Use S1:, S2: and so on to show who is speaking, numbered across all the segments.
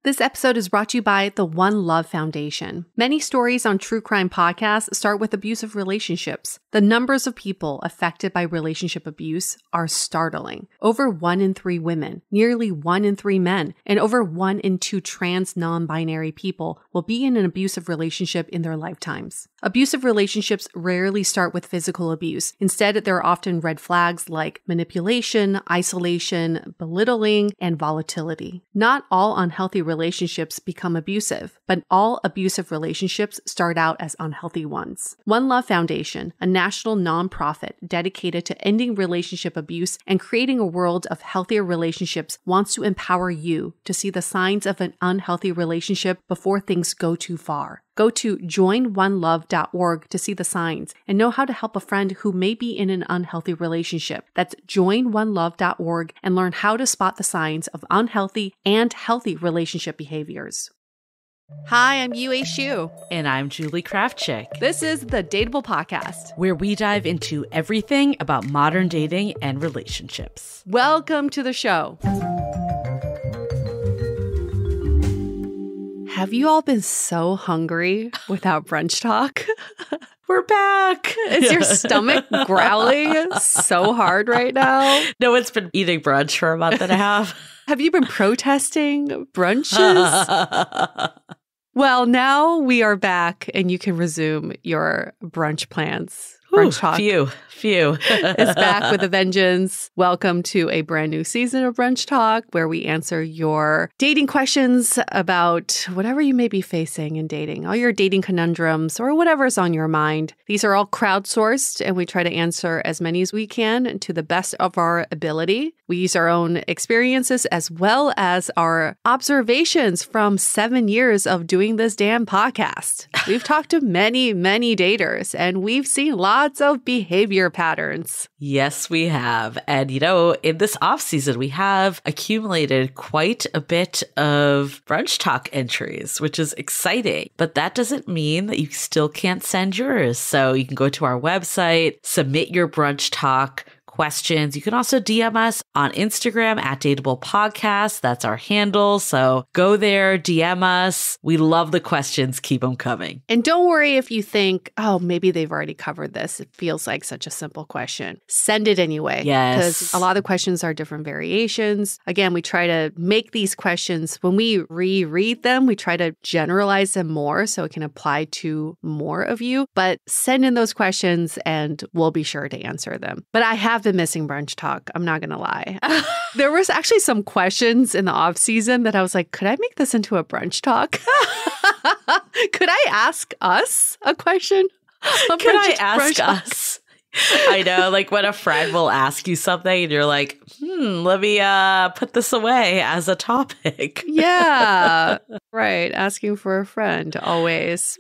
S1: This episode is brought to you by the One Love Foundation. Many stories on true crime podcasts start with abusive relationships. The numbers of people affected by relationship abuse are startling. Over 1 in 3 women, nearly 1 in 3 men, and over 1 in 2 trans non-binary people will be in an abusive relationship in their lifetimes. Abusive relationships rarely start with physical abuse. Instead, there are often red flags like manipulation, isolation, belittling, and volatility. Not all unhealthy relationships become abusive, but all abusive relationships start out as unhealthy ones. One Love Foundation, a national nonprofit dedicated to ending relationship abuse and creating a world of healthier relationships, wants to empower you to see the signs of an unhealthy relationship before things go too far. Go to joinonelove.org to see the signs and know how to help a friend who may be in an unhealthy relationship. That's joinonelove.org and learn how to spot the signs of unhealthy and healthy relationship behaviors. Hi, I'm Yue Xu.
S2: And I'm Julie Krafchick.
S1: This is the DATEABLE podcast,
S2: where we dive into everything about modern dating and relationships.
S1: Welcome to the show. Have you all been so hungry without brunch talk?
S2: We're back.
S1: Is your stomach growling so hard right now?
S2: No, it's been eating brunch for a month and a half.
S1: Have you been protesting brunches? Well, now we are back and you can resume your brunch plans. Brunch talk.
S2: Phew.
S1: Is back with a vengeance. Welcome to a brand new season of Brunch Talk, where we answer your dating questions about whatever you may be facing in dating, all your dating conundrums or whatever's on your mind. These are all crowdsourced, and we try to answer as many as we can to the best of our ability. We use our own experiences as well as our observations from 7 years of doing this damn podcast. We've talked to many, many daters, and we've seen lots of behavior patterns.
S2: Yes, we have. And, in this off season, we have accumulated quite a bit of brunch talk entries, which is exciting. But that doesn't mean that you still can't send yours. So you can go to our website, submit your brunch talk questions. You can also DM us on Instagram at Dateable Podcast. That's our handle. So go there, DM us. We love the questions. Keep them coming.
S1: And don't worry if you think, oh, maybe they've already covered this. It feels like such a simple question. Send it anyway.
S2: Yes.
S1: Because a lot of the questions are different variations. Again, we try to make these questions, when we reread them, we try to generalize them more so it can apply to more of you. But send in those questions and we'll be sure to answer them. But I have been missing brunch talk. I'm not going to lie. There was actually some questions in the off season that I was like, could I make this into a brunch talk? Could I ask us a question?
S2: Could I ask us? I know, like when a friend will ask you something and you're like, let me put this away as a topic.
S1: Yeah, right. Asking for a friend, always.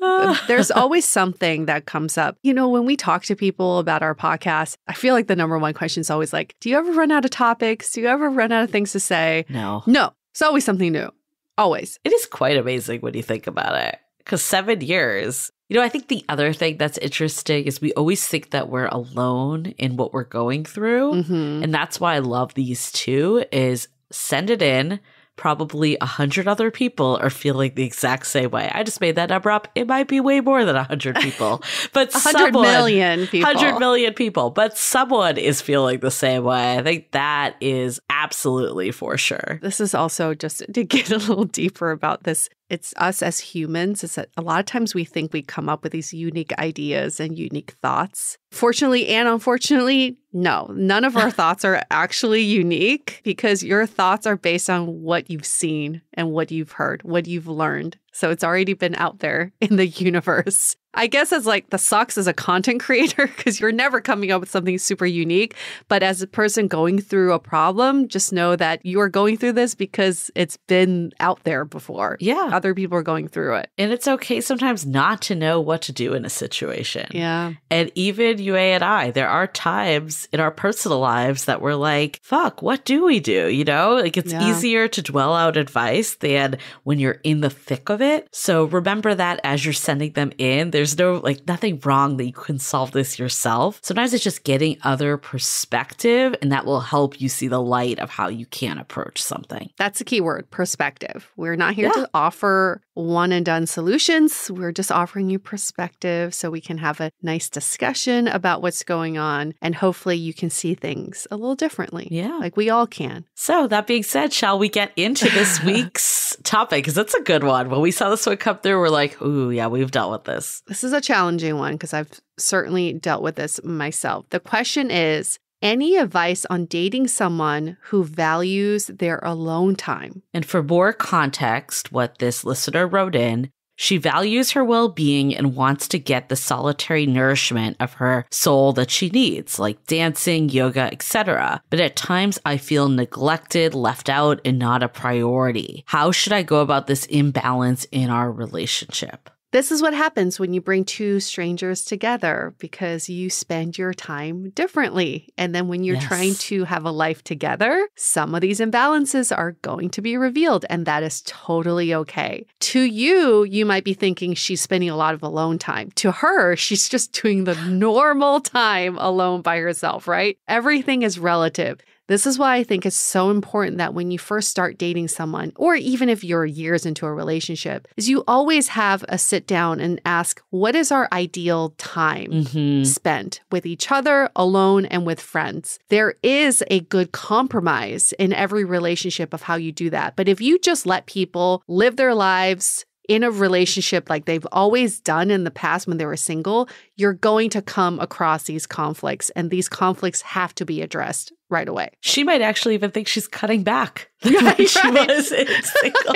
S1: There's always something that comes up. When we talk to people about our podcast, I feel like the number one question is always like, do you ever run out of topics? Do you ever run out of things to say?
S2: No.
S1: It's always something new. Always.
S2: It is quite amazing when you think about it. Because 7 years. I think the other thing that's interesting is we always think that we're alone in what we're going through.
S1: Mm-hmm.
S2: And that's why I love these two is send it in. Probably 100 other people are feeling the exact same way. I just made that number up. It might be way more than 100 people. But
S1: 100 million people.
S2: 100 million people. But someone is feeling the same way. I think that is absolutely for sure.
S1: This is also just to get a little deeper about this. It's us as humans. It's that a lot of times we think we come up with these unique ideas and unique thoughts. Fortunately and unfortunately, no, none of our thoughts are actually unique because your thoughts are based on what you've seen and what you've heard, what you've learned. So it's already been out there in the universe. I guess as like the sucks as a content creator because you're never coming up with something super unique. But as a person going through a problem, just know that you are going through this because it's been out there before.
S2: Yeah.
S1: Other people are going through it.
S2: And it's okay sometimes not to know what to do in a situation.
S1: Yeah.
S2: And even Yue and I, there are times in our personal lives that we're like, fuck, what do we do? Like it's easier to dwell out advice than when you're in the thick of it. So remember that as you're sending them in, there's there's no like nothing wrong that you can solve this yourself. Sometimes it's just getting other perspective, and that will help you see the light of how you can approach something.
S1: That's the key word, perspective. We're not here to offer one and done solutions. We're just offering you perspective so we can have a nice discussion about what's going on. And hopefully you can see things a little differently.
S2: Yeah.
S1: Like we all can.
S2: So that being said, shall we get into this week's topic? Because it's a good one. When we saw this one come through, we're like, ooh, yeah, we've dealt with this.
S1: This is a challenging one because I've certainly dealt with this myself. The question is, any advice on dating someone who values their alone time?
S2: And for more context, what this listener wrote in, she values her well-being and wants to get the solitary nourishment of her soul that she needs, like dancing, yoga, etc. But at times I feel neglected, left out, and not a priority. How should I go about this imbalance in our relationship?
S1: This is what happens when you bring two strangers together because you spend your time differently. And then when you're trying to have a life together, some of these imbalances are going to be revealed, and that is totally okay. To you, you might be thinking she's spending a lot of alone time. To her, she's just doing the normal time alone by herself, right? Everything is relative. This is why I think it's so important that when you first start dating someone, or even if you're years into a relationship, is you always have a sit down and ask, what is our ideal time spent with each other, alone, and with friends? There is a good compromise in every relationship of how you do that. But if you just let people live their lives in a relationship like they've always done in the past when they were single, you're going to come across these conflicts, and these conflicts have to be addressed right away.
S2: She might actually even think she's cutting back. Like she was single.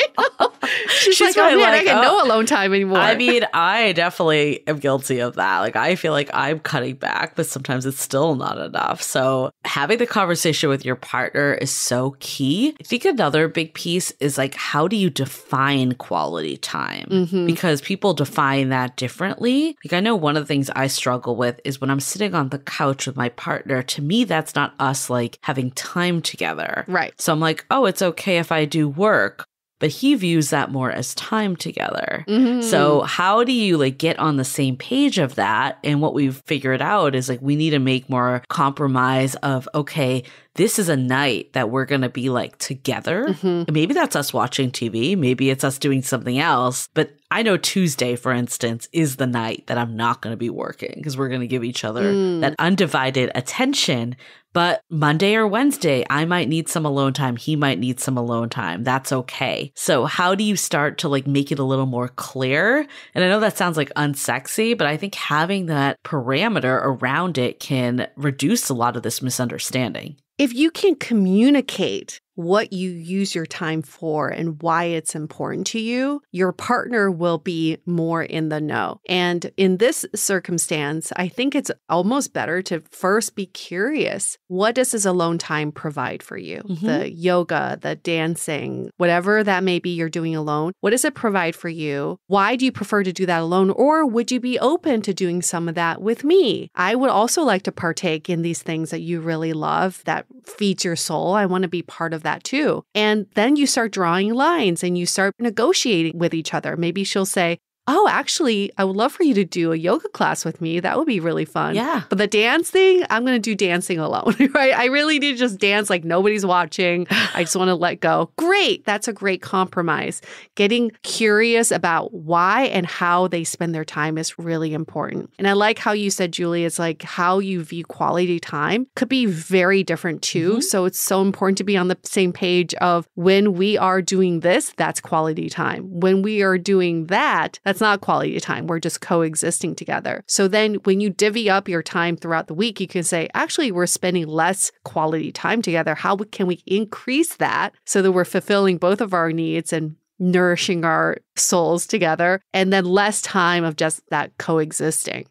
S1: She's like, oh man, I get no alone time anymore.
S2: I mean, I definitely am guilty of that. Like, I feel like I'm cutting back, but sometimes it's still not enough. So having the conversation with your partner is so key. I think another big piece is like, how do you define quality time? Because people define that differently. Like, I know one of the things I struggle with is when I'm sitting on the couch with my partner, to me, that's not us like having time together.
S1: Right.
S2: So I'm like, oh, it's okay if I do work. But he views that more as time together. So how do you like get on the same page of that? And what we've figured out is like we need to make more compromise of, okay, this is a night that we're going to be like together. Maybe that's us watching TV. Maybe it's us doing something else. But I know Tuesday, for instance, is the night that I'm not going to be working because we're going to give each other that undivided attention. But Monday or Wednesday, I might need some alone time. He might need some alone time. That's okay. So how do you start to like make it a little more clear? And I know that sounds like unsexy, but I think having that parameter around it can reduce a lot of this misunderstanding.
S1: If you can communicate what you use your time for and why it's important to you, your partner will be more in the know. And in this circumstance, I think it's almost better to first be curious. What does this alone time provide for you? The yoga, the dancing, whatever that may be you're doing alone. What does it provide for you? Why do you prefer to do that alone? Or would you be open to doing some of that with me? I would also like to partake in these things that you really love that feeds your soul. I want to be part of that too. And then you start drawing lines and you start negotiating with each other. Maybe she'll say, oh, actually, I would love for you to do a yoga class with me. That would be really fun.
S2: Yeah.
S1: But the dance thing, I'm going to do dancing alone, right? I really need to just dance like nobody's watching. I just want to let go. Great. That's a great compromise. Getting curious about why and how they spend their time is really important. And I like how you said, Julie, it's like how you view quality time could be very different too. So it's so important to be on the same page of when we are doing this, that's quality time. When we are doing that, that's not quality time. We're just coexisting together. So then when you divvy up your time throughout the week, you can say, actually, we're spending less quality time together. How can we increase that so that we're fulfilling both of our needs and nourishing our souls together, and then less time of just that coexisting?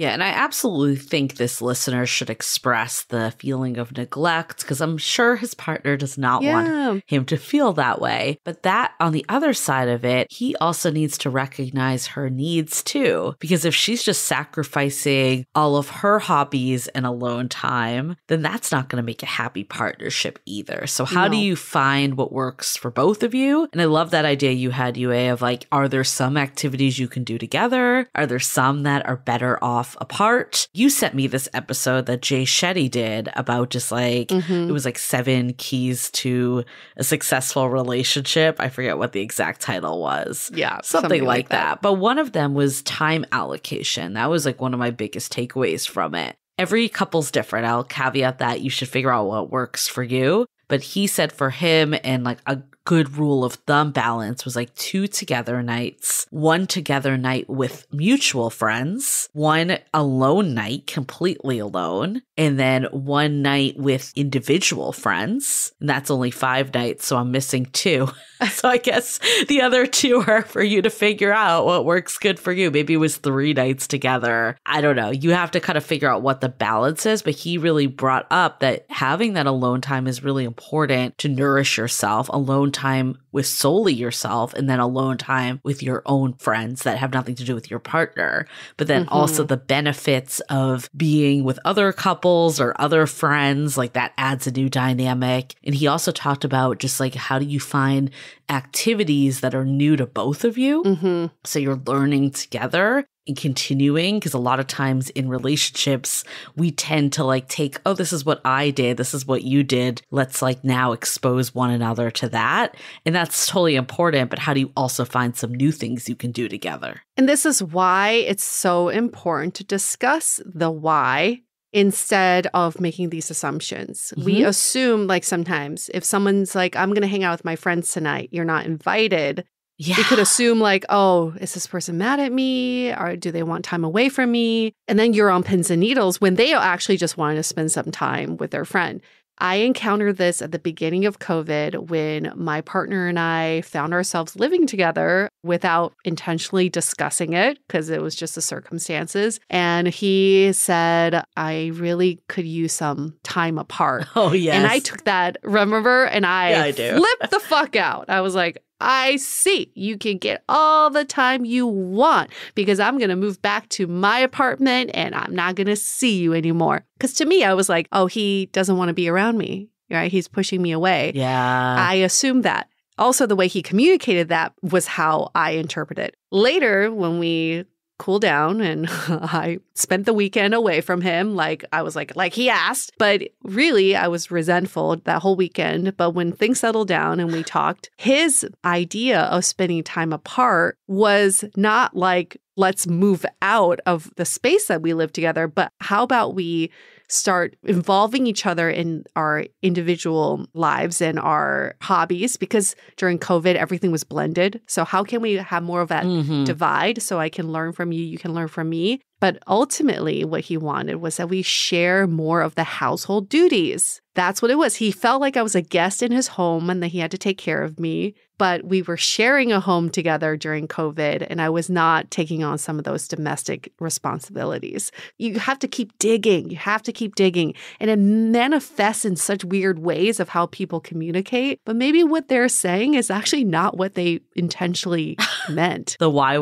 S2: Yeah, and I absolutely think this listener should express the feeling of neglect because I'm sure his partner does not want him to feel that way. But that on the other side of it, he also needs to recognize her needs too. Because if she's just sacrificing all of her hobbies and alone time, then that's not going to make a happy partnership either. So how do you find what works for both of you? And I love that idea you had, Yue, of like, are there some activities you can do together? Are there some that are better off apart? You sent me this episode that Jay Shetty did about just like, it was like 7 keys to a successful relationship. I forget what the exact title was.
S1: Yeah.
S2: Something like that. But one of them was time allocation. That was like one of my biggest takeaways from it. Every couple's different. I'll caveat that you should figure out what works for you. But he said for him, and like a good rule of thumb balance was like 2 together nights, 1 together night with mutual friends, 1 alone night, completely alone, and then 1 night with individual friends. And that's only 5 nights, so I'm missing 2. So I guess the other 2 are for you to figure out what works good for you. Maybe it was 3 nights together. I don't know. You have to kind of figure out what the balance is, but he really brought up that having that alone time is really important to nourish yourself. Alone time with solely yourself, and then alone time with your own friends that have nothing to do with your partner. But then also the benefits of being with other couples or other friends, like that adds a new dynamic. And he also talked about just like, how do you find activities that are new to both of you? So you're learning together and continuing, because a lot of times in relationships, we tend to like take, oh, this is what I did. This is what you did. Let's like now expose one another to that. And that's totally important. But how do you also find some new things you can do together?
S1: And this is why it's so important to discuss the why instead of making these assumptions. We assume, like, sometimes if someone's like, I'm going to hang out with my friends tonight, you're not invited.
S2: Yeah.
S1: We could assume like, oh, is this person mad at me? Or do they want time away from me? And then you're on pins and needles when they actually just wanted to spend some time with their friend. I encountered this at the beginning of COVID when my partner and I found ourselves living together without intentionally discussing it because it was just the circumstances. And he said, I really could use some time apart.
S2: Oh, yes.
S1: And I took that, remember? And I flipped the fuck out. I was like, I see. You can get all the time you want because I'm going to move back to my apartment and I'm not going to see you anymore. Because to me, I was like, oh, he doesn't want to be around me, right? He's pushing me away.
S2: Yeah.
S1: I assumed that. Also, the way he communicated that was how I interpreted it. Later, when we cool down and I spent the weekend away from him. I was like he asked, but really I was resentful that whole weekend. But when things settled down and we talked, his idea of spending time apart was not like, let's move out of the space that we live together, but how about we start involving each other in our individual lives and our hobbies, because during COVID, everything was blended. So how can we have more of that divide so I can learn from you, you can learn from me? But ultimately, what he wanted was that we share more of the household duties. That's what it was. He felt like I was a guest in his home and that he had to take care of me. But we were sharing a home together during COVID, and I was not taking on some of those domestic responsibilities. You have to keep digging. You have to keep digging. And it manifests in such weird ways of how people communicate. But maybe what they're saying is actually not what they intentionally meant.
S2: The why?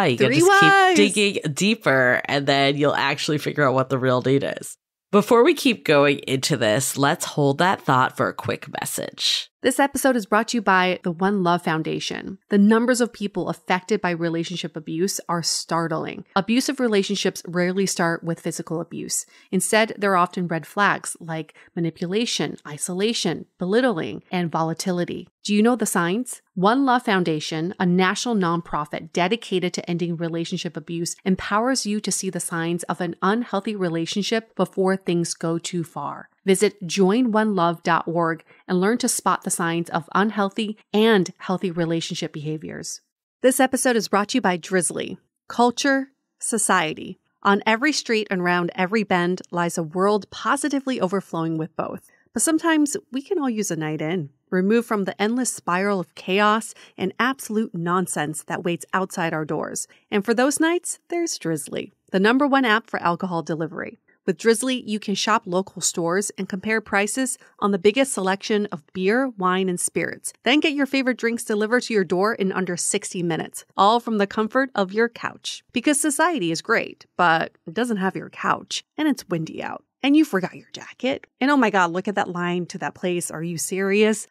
S2: You can just keep digging deeper, and then you'll actually figure out what the real need is. Before we keep going into this, let's hold that thought for a quick message.
S1: This episode is brought to you by the One Love Foundation. The numbers of people affected by relationship abuse are startling. Abusive relationships rarely start with physical abuse. Instead, there are often red flags like manipulation, isolation, belittling, and volatility. Do you know the signs? One Love Foundation, a national nonprofit dedicated to ending relationship abuse, empowers you to see the signs of an unhealthy relationship before things go too far. Visit joinonelove.org and learn to spot the signs of unhealthy and healthy relationship behaviors. This episode is brought to you by Drizzly. Culture, society. On every street and around every bend lies a world positively overflowing with both. But sometimes we can all use a night in. removed from the endless spiral of chaos and absolute nonsense that waits outside our doors. And for those nights, there's Drizzly, the #1 app for alcohol delivery. With Drizzly, you can shop local stores and compare prices on the biggest selection of beer, wine, and spirits. Then get your favorite drinks delivered to your door in under 60 minutes, all from the comfort of your couch. Because society is great, but it doesn't have your couch, and it's windy out. And you forgot your jacket. And oh my God, look at that line to that place. Are you serious?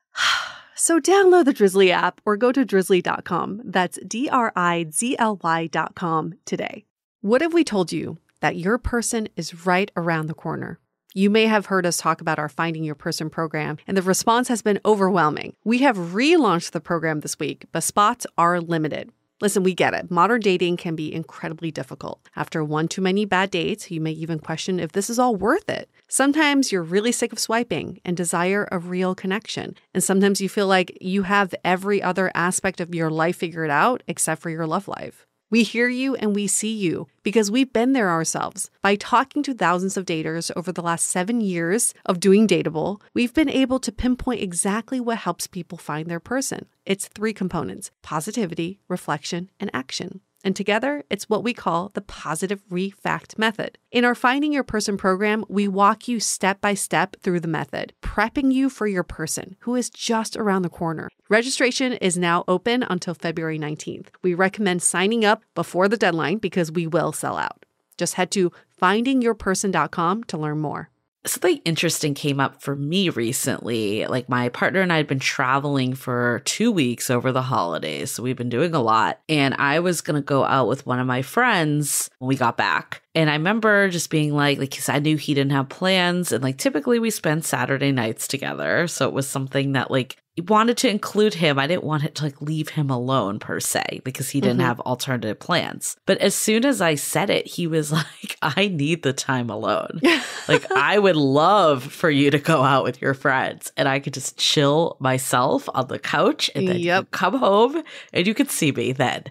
S1: So download the Drizzly app or go to drizzly.com. That's DRIZLY.com today. What if we told you that your person is right around the corner? You may have heard us talk about our Finding Your Person program, and the response has been overwhelming. We have relaunched the program this week, but spots are limited. Listen, we get it. Modern dating can be incredibly difficult. After one too many bad dates, you may even question if this is all worth it. Sometimes you're really sick of swiping and desire a real connection. And sometimes you feel like you have every other aspect of your life figured out except for your love life. We hear you and we see you because we've been there ourselves. By talking to thousands of daters over the last 7 years of doing DATEABLE, we've been able to pinpoint exactly what helps people find their person. It's 3 components: positivity, reflection, and action. And together, it's what we call the positive refact method. In our Finding Your Person program, we walk you step by step through the method, prepping you for your person who is just around the corner. Registration is now open until February 19th. We recommend signing up before the deadline because we will sell out. Just head to findingyourperson.com to learn more.
S2: Something interesting came up for me recently. Like, my partner and I had been traveling for 2 weeks over the holidays. So we've been doing a lot. And I was going to go out with one of my friends when we got back. And I remember just being like, because I knew he didn't have plans. And like, typically we spend Saturday nights together. So it was something that like, wanted to include him. I didn't want it to like leave him alone per se because he didn't have alternative plans. But as soon as I said it, he was like, I need the time alone. Like, I would love for you to go out with your friends and I could just chill myself on the couch and then you come home and you could see me then.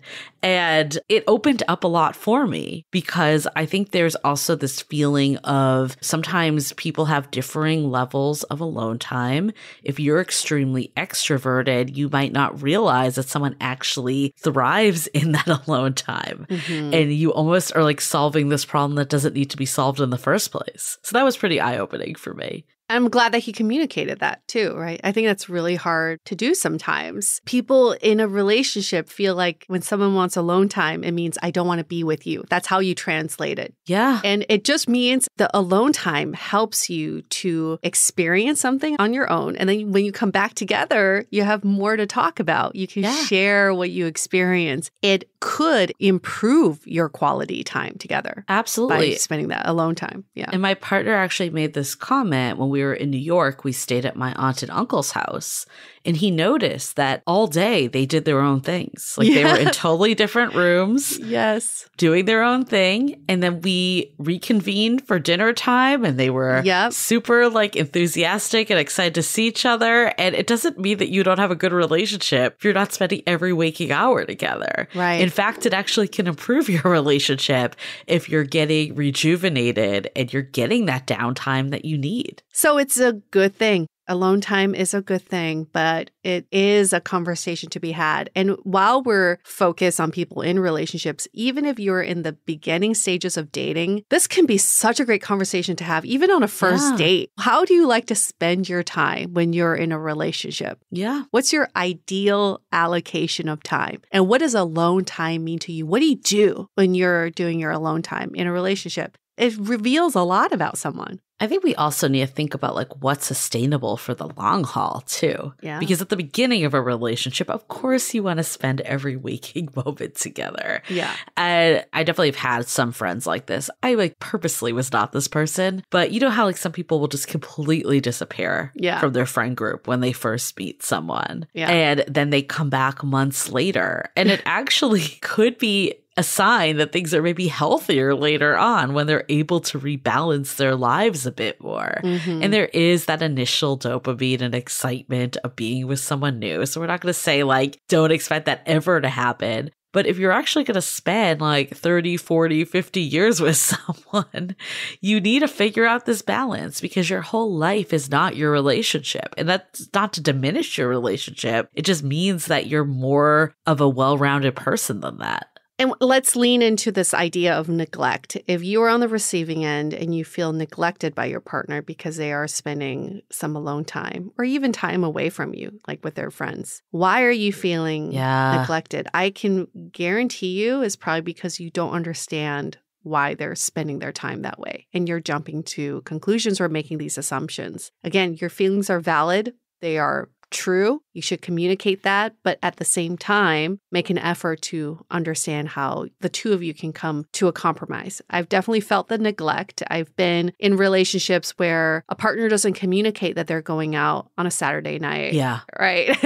S2: And it opened up a lot for me because I think there's also this feeling of sometimes people have differing levels of alone time. If you're extremely extroverted, you might not realize that someone actually thrives in that alone time. And you almost are like solving this problem that doesn't need to be solved in the first place. So that was pretty eye-opening for me.
S1: I'm glad that he communicated that too, right? I think that's really hard to do sometimes. People in a relationship feel like when someone wants alone time, it means I don't want to be with you. That's how you translate it.
S2: Yeah.
S1: And it just means the alone time helps you to experience something on your own. And then when you come back together, you have more to talk about. You can share what you experience. It could improve your quality time together.
S2: Absolutely.
S1: By spending that alone time. Yeah.
S2: And my partner actually made this comment when we were in New York. We stayed at my aunt and uncle's house, and he noticed that all day they did their own things. Like they were in totally different rooms.
S1: Yes.
S2: Doing their own thing. And then we reconvened for dinner time and they were super like enthusiastic and excited to see each other. And it doesn't mean that you don't have a good relationship if you're not spending every waking hour together.
S1: Right.
S2: In fact, it actually can improve your relationship if you're getting rejuvenated and you're getting that downtime that you need.
S1: So it's a good thing. Alone time is a good thing, but it is a conversation to be had. And while we're focused on people in relationships, even if you're in the beginning stages of dating, this can be such a great conversation to have, even on a first date. How do you like to spend your time when you're in a relationship?
S2: Yeah.
S1: What's your ideal allocation of time? And what does alone time mean to you? What do you do when you're doing your alone time in a relationship? It reveals a lot about someone.
S2: I think we also need to think about like what's sustainable for the long haul too.
S1: Yeah.
S2: Because at the beginning of a relationship, of course you want to spend every waking moment together.
S1: Yeah.
S2: And I definitely have had some friends like this. I like purposely was not this person, but you know how like some people will just completely disappear from their friend group when they first meet someone.
S1: Yeah.
S2: And then they come back months later. And it actually could be a sign that things are maybe healthier later on when they're able to rebalance their lives a bit more. And there is that initial dopamine and excitement of being with someone new. So we're not going to say like, don't expect that ever to happen. But if you're actually going to spend like 30, 40, 50 years with someone, you need to figure out this balance because your whole life is not your relationship. And that's not to diminish your relationship. It just means that you're more of a well-rounded person than that.
S1: And let's lean into this idea of neglect. If you are on the receiving end and you feel neglected by your partner because they are spending some alone time or even time away from you, like with their friends, why are you feeling neglected? I can guarantee you it's probably because you don't understand why they're spending their time that way. And you're jumping to conclusions or making these assumptions. Again, your feelings are valid. They are true. You should communicate that, but at the same time, make an effort to understand how the two of you can come to a compromise. I've definitely felt the neglect. I've been in relationships where a partner doesn't communicate that they're going out on a Saturday night.
S2: Yeah.
S1: Right.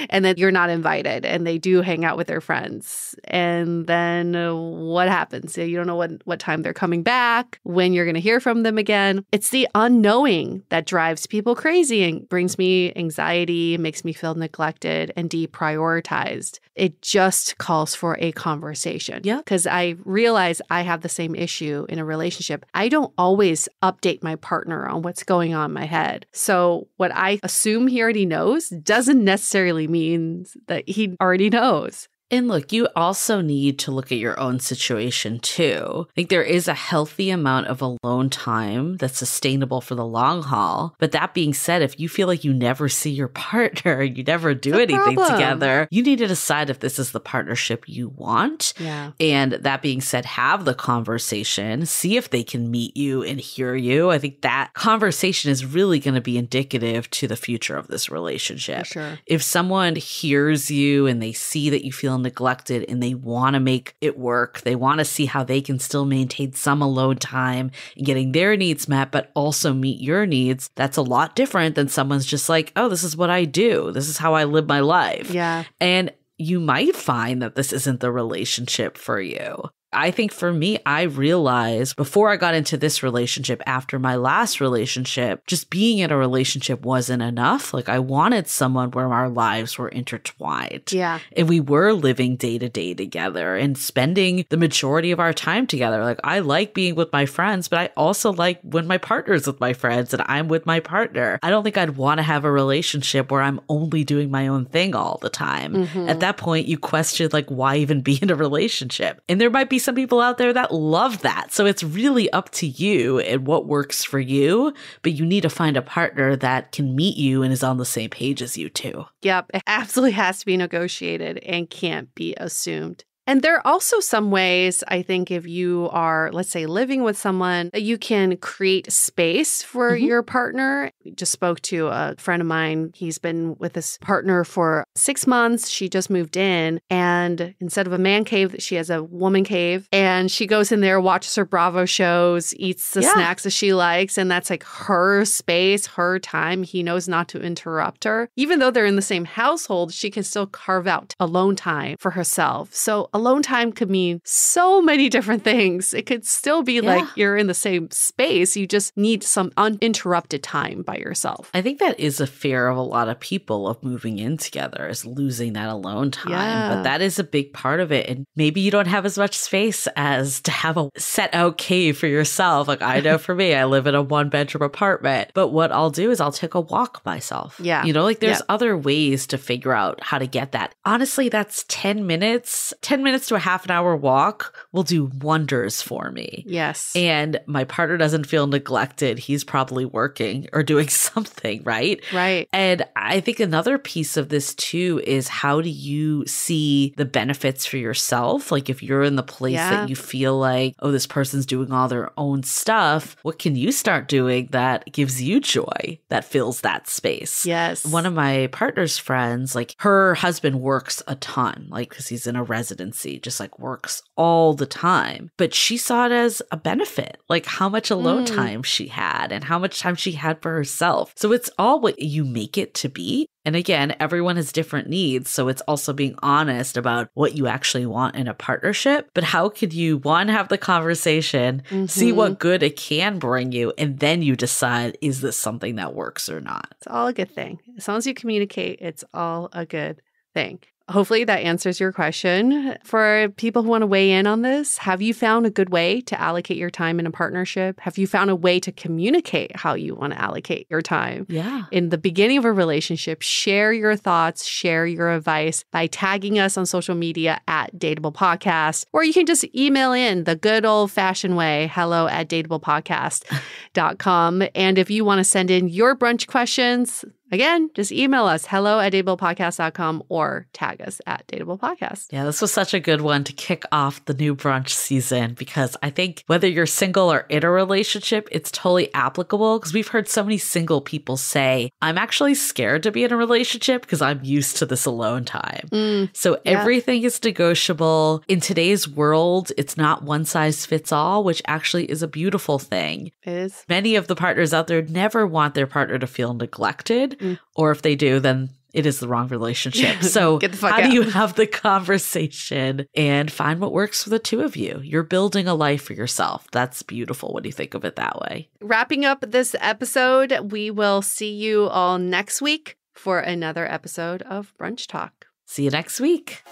S1: And then you're not invited and they do hang out with their friends. And then what happens? You don't know what time they're coming back, when you're going to hear from them again. It's the unknowing that drives people crazy and brings me anxiety, makes me feel neglected and deprioritized. It just calls for a conversation.
S2: Yeah.
S1: Because I realize I have the same issue in a relationship. I don't always update my partner on what's going on in my head. So what I assume he already knows doesn't necessarily mean that he already knows.
S2: And look, you also need to look at your own situation too. Like there is a healthy amount of alone time that's sustainable for the long haul. But that being said, if you feel like you never see your partner, you never do anything together, you need to decide if this is the partnership you want.
S1: Yeah.
S2: And that being said, have the conversation, see if they can meet you and hear you. I think that conversation is really going to be indicative to the future of this relationship.
S1: For sure.
S2: If someone hears you and they see that you feel neglected and they want to make it work, they want to see how they can still maintain some alone time and getting their needs met, but also meet your needs, that's a lot different than someone's just like, oh, this is what I do. This is how I live my life.
S1: Yeah.
S2: And you might find that this isn't the relationship for you. I think for me, I realized before I got into this relationship, after my last relationship, just being in a relationship wasn't enough. Like I wanted someone where our lives were intertwined.
S1: Yeah.
S2: And we were living day to day together and spending the majority of our time together. Like I like being with my friends, but I also like when my partner's with my friends and I'm with my partner. I don't think I'd want to have a relationship where I'm only doing my own thing all the time. Mm-hmm. At that point, you question like, why even be in a relationship? And there might be some people out there that love that. So it's really up to you and what works for you, but you need to find a partner that can meet you and is on the same page as you too.
S1: Yep. It absolutely has to be negotiated and can't be assumed. And there are also some ways, I think, if you are, let's say, living with someone, that you can create space for your partner. I just spoke to a friend of mine. He's been with his partner for 6 months. She just moved in. And instead of a man cave, she has a woman cave. And she goes in there, watches her Bravo shows, eats the snacks that she likes. And that's like her space, her time. He knows not to interrupt her. Even though they're in the same household, she can still carve out alone time for herself. So alone time could mean so many different things. It could still be like you're in the same space. You just need some uninterrupted time by yourself.
S2: I think that is a fear of a lot of people of moving in together, is losing that alone time.
S1: Yeah.
S2: But that is a big part of it. And maybe you don't have as much space as to have a set out cave for yourself. Like I know for me, I live in a 1-bedroom apartment. But what I'll do is I'll take a walk myself.
S1: Yeah.
S2: You know, like there's other ways to figure out how to get that. Honestly, that's 10 minutes. 10 minutes to a half an hour walk will do wonders for me.
S1: Yes.
S2: And my partner doesn't feel neglected. He's probably working or doing something, right?
S1: Right.
S2: And I think another piece of this too is how do you see the benefits for yourself? Like if you're in the place that you feel like, oh, this person's doing all their own stuff, what can you start doing that gives you joy, that fills that space?
S1: Yes.
S2: One of my partner's friends, like her husband works a ton, like because he's in a residency, just like works all the time. But she saw it as a benefit, like how much alone time she had and how much time she had for herself. So it's all what you make it to be. And again, everyone has different needs. So it's also being honest about what you actually want in a partnership. But how could you, one, have the conversation, see what good it can bring you, and then you decide, is this something that works or not?
S1: It's all a good thing. As long as you communicate, it's all a good thing. Hopefully that answers your question. For people who want to weigh in on this, have you found a good way to allocate your time in a partnership? Have you found a way to communicate how you want to allocate your time?
S2: Yeah.
S1: In the beginning of a relationship, share your thoughts, share your advice by tagging us on social media at Dateable Podcast, or you can just email in the good old-fashioned way, hello@dateablepodcast.com. And if you want to send in your brunch questions, again, just email us, hello@dateablepodcast.com, or tag us at Dateable Podcast.
S2: Yeah, this was such a good one to kick off the new brunch season, because I think whether you're single or in a relationship, it's totally applicable, because we've heard so many single people say, I'm actually scared to be in a relationship because I'm used to this alone time. So everything is negotiable. In today's world, it's not one size fits all, which actually is a beautiful thing.
S1: It is.
S2: Many of the partners out there never want their partner to feel neglected. Or if they do, then it is the wrong relationship. So how do you have the conversation and find what works for the two of you? You're building a life for yourself. That's beautiful when you think of it that way.
S1: Wrapping up this episode, we will see you all next week for another episode of Brunch Talk.
S2: See you next week.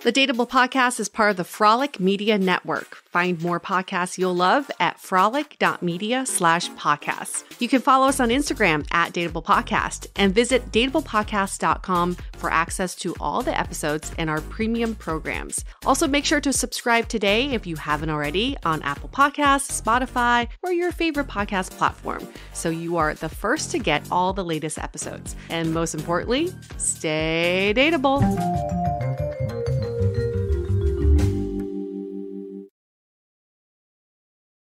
S1: The Dateable Podcast is part of the Frolic Media Network. Find more podcasts you'll love at frolic.media/podcasts. You can follow us on Instagram at Dateable Podcast and visit dateablepodcast.com for access to all the episodes and our premium programs. Also, make sure to subscribe today if you haven't already on Apple Podcasts, Spotify, or your favorite podcast platform, so you are the first to get all the latest episodes. And most importantly, stay dateable.